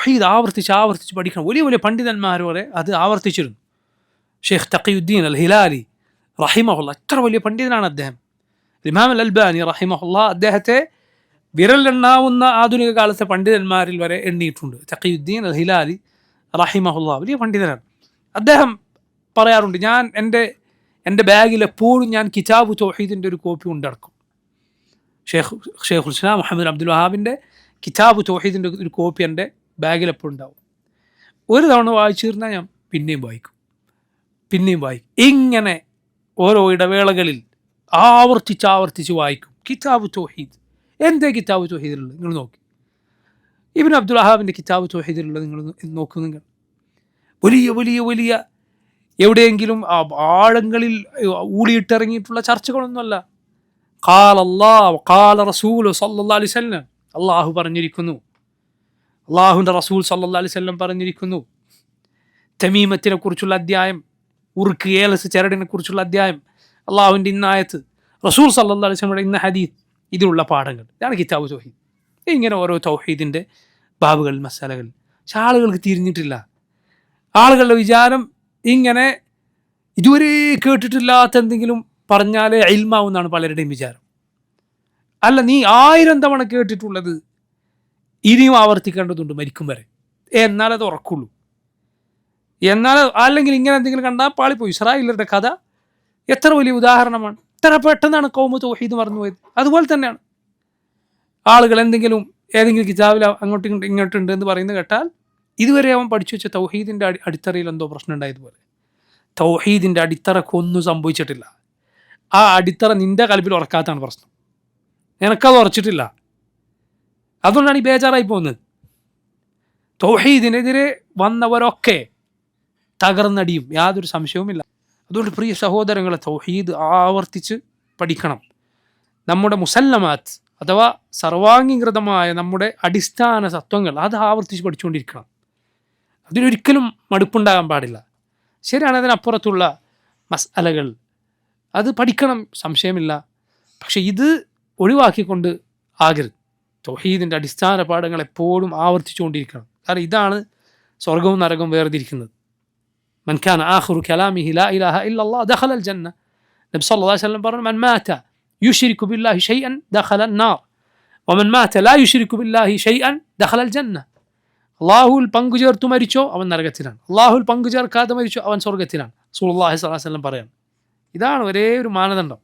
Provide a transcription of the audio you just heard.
തൗഹീദ് ആവർത്തിച്ച് പഠിക്കണം. വലിയ വലിയ പണ്ഡിതന്മാർ വരെ അത് ആവർത്തിച്ചിരുന്നു. ഷെയ്ഖ് തഖിയുദ്ദീൻ അൽ ഹിലാലി റഹിമഹുല്ല, എത്ര വലിയ പണ്ഡിതനാണ് അദ്ദേഹം. ഇമാം അൽ അൽബാനി റഹിമഹുല്ല അദ്ദേഹത്തെ വിരലെണ്ണാവുന്ന ആധുനിക കാലത്തെ പണ്ഡിതന്മാരിൽ വരെ എണ്ണിയിട്ടുണ്ട്. തഖിയുദ്ദീൻ അൽ ഹിലാലി റഹിമഹുല്ല വലിയ പണ്ഡിതനാണ്. അദ്ദേഹം പറയാറുണ്ട്, ഞാൻ എൻ്റെ ബാഗിൽ എപ്പോഴും ഞാൻ കിതാബ് തൗഹീദിൻ്റെ ഒരു കോപ്പി കൊണ്ടിടക്കും. ഷെയ്ഖുൽ ഇസ്ലാം മുഹമ്മദ് അബ്ദുൽ വഹാബിൻ്റെ കിതാബ് തൗഹീദിൻ്റെ ഒരു കോപ്പി എൻ്റെ ബാഗിൽ എപ്പോഴും ഉണ്ടാവും. ഒരു തവണ വായിച്ചു തീർന്നാൽ ഞാൻ പിന്നെയും വായിക്കും. ഇങ്ങനെ ഓരോ ഇടവേളകളിൽ ആവർത്തിച്ച് വായിക്കും കിതാബ് തൗഹീദ്. എന്തേ കിതാബ് തൗഹീദിലുള്ളത് നിങ്ങൾ നോക്കി. ഇബ്നു അബ്ദുൽ വഹാബിൻ്റെ കിതാബ് തൗഹീദിലുള്ളത് നിങ്ങൾ നോക്കൂ. നിങ്ങൾ വലിയ എവിടെയെങ്കിലും ആഴങ്ങളിൽ ഊളിയിട്ടിറങ്ങിയിട്ടുള്ള ചർച്ചകളൊന്നുമല്ല. ഖാല അല്ലാഹ് ഖാല റസൂലു സല്ലല്ലാഹു അലൈഹി വസല്ലം, അള്ളാഹു പറഞ്ഞിരിക്കുന്നു, അള്ളാഹുവിൻ്റെ റസൂൽ സല്ലല്ലാഹു അലൈഹി വസല്ലം പറഞ്ഞിരിക്കുന്നു. തമീമത്തിനെ കുറിച്ചുള്ള അധ്യായം, ഉറുക്ക് ഏലസ് ചരടിനെ കുറിച്ചുള്ള അധ്യായം, അള്ളാഹുവിൻ്റെ ഇന്നായത്ത്, റസൂൽ സല്ലല്ലാഹു അലൈഹി വസല്ലം ഇന്ന ഹദീസ്, ഇതിലുള്ള പാഠങ്ങൾ, ഇതാണ് കിതാബ് തൗഹീദ്. ഇങ്ങനെ ഓരോ തൗഹീദിൻ്റെ ബാബുകൾ, മസാലകൾ. പക്ഷെ ആളുകൾക്ക് തിരിഞ്ഞിട്ടില്ല. ആളുകളുടെ വിചാരം ഇങ്ങനെ ഇതുവരെ കേട്ടിട്ടില്ലാത്ത എന്തെങ്കിലും പറഞ്ഞാലേ ഇൽമാവുന്നാണ് പലരുടെയും വിചാരം. അല്ല, നീ 1000 തവണ കേട്ടിട്ടുള്ളത് ഇനിയും ആവർത്തിക്കേണ്ടതുണ്ട് മരിക്കും വരെ, എന്നാലത് ഉറക്കുള്ളൂ. അല്ലെങ്കിൽ ഇങ്ങനെ എന്തെങ്കിലും കണ്ടാൽ പാളിപ്പോയി. ഇസ്രായേലിന്റെ കഥ എത്ര വലിയ ഉദാഹരണമാണ്. എത്ര പെട്ടെന്നാണ് ഖൗമ് തൗഹീദ് മറന്നുപോയത്. അതുപോലെ തന്നെയാണ് ആളുകൾ ഏതെങ്കിലും കിതാബിൽ ഇങ്ങോട്ടുണ്ട് എന്ന് പറയുന്നത് കേട്ടാൽ ഇതുവരെ അവൻ പഠിച്ചു വെച്ച തൗഹീദിൻ്റെ അടിത്തറയിൽ എന്തോ പ്രശ്നം ഉണ്ടായതുപോലെ. തൗഹീദിൻ്റെ അടിത്തറക്കൊന്നും സംഭവിച്ചിട്ടില്ല. ആ അടിത്തറ നിന്റെ കൽബിൽ ഉറക്കാത്താണ് പ്രശ്നം. നിനക്കത് ഉറച്ചിട്ടില്ല, അതുകൊണ്ടാണ് ഈ ബേജാറായി പോകുന്നത്. തൗഹീദിനെതിരെ വന്നവരൊക്കെ തകർന്നടിയും, യാതൊരു സംശയവുമില്ല. അതുകൊണ്ട് പ്രിയ സഹോദരങ്ങളെ, തൗഹീദ് ആവർത്തിച്ച് പഠിക്കണം. നമ്മുടെ മുസല്ലമാത്ത് അഥവാ സർവാംഗീകൃതമായ നമ്മുടെ അടിസ്ഥാന തത്വങ്ങൾ അത് ആവർത്തിച്ച് പഠിച്ചുകൊണ്ടിരിക്കണം. അതിനൊരിക്കലും മടുപ്പുണ്ടാകാൻ പാടില്ല. ശരിയാണ്, അതിനപ്പുറത്തുള്ള മസ്അലകൾ അത് പഠിക്കണം, സംശയമില്ല. പക്ഷെ ഇത് ഒഴിവാക്കിക്കൊണ്ട് ആകരുത്. തൗഹീദിൻ്റെ അടിസ്ഥാന പാഠങ്ങൾ എപ്പോഴും ആവർത്തിച്ചുകൊണ്ടിരിക്കണം. കാരണം ഇതാണ് സ്വർഗവും നരകവും വേർതിരിക്കുന്നത്. മൻ കാന ആഖിറു കലാമിഹി ലാ ഇലാഹ ഇല്ലല്ലാഹ് ദഖലൽ ജന്ന. നബി സല്ലല്ലാഹു അലൈഹി വസല്ലം പറഞ്ഞു, മൻ മാത യുശ്രികു ബില്ലാഹി ഷൈഅൻ ദഖലൻ നാർ വമൻ മാത ലാ യുശ്രികു ബില്ലാഹി ഷൈഅൻ ദഖലൽ ജന്ന. അള്ളാഹുവിൽ പങ്കു ചേർത്തു മരിച്ചോ അവൻ നരകത്തിലാണ്, അള്ളാഹുവിൽ പങ്കു ചേർക്കാതെ മരിച്ചോ അവൻ സ്വർഗത്തിലാണ്. റസൂലുള്ളാഹി സ്വല്ലല്ലാഹു അലൈഹി വസല്ലം പറയാണ്. ഇതാണ് ഒരേ ഒരു മാനദണ്ഡം.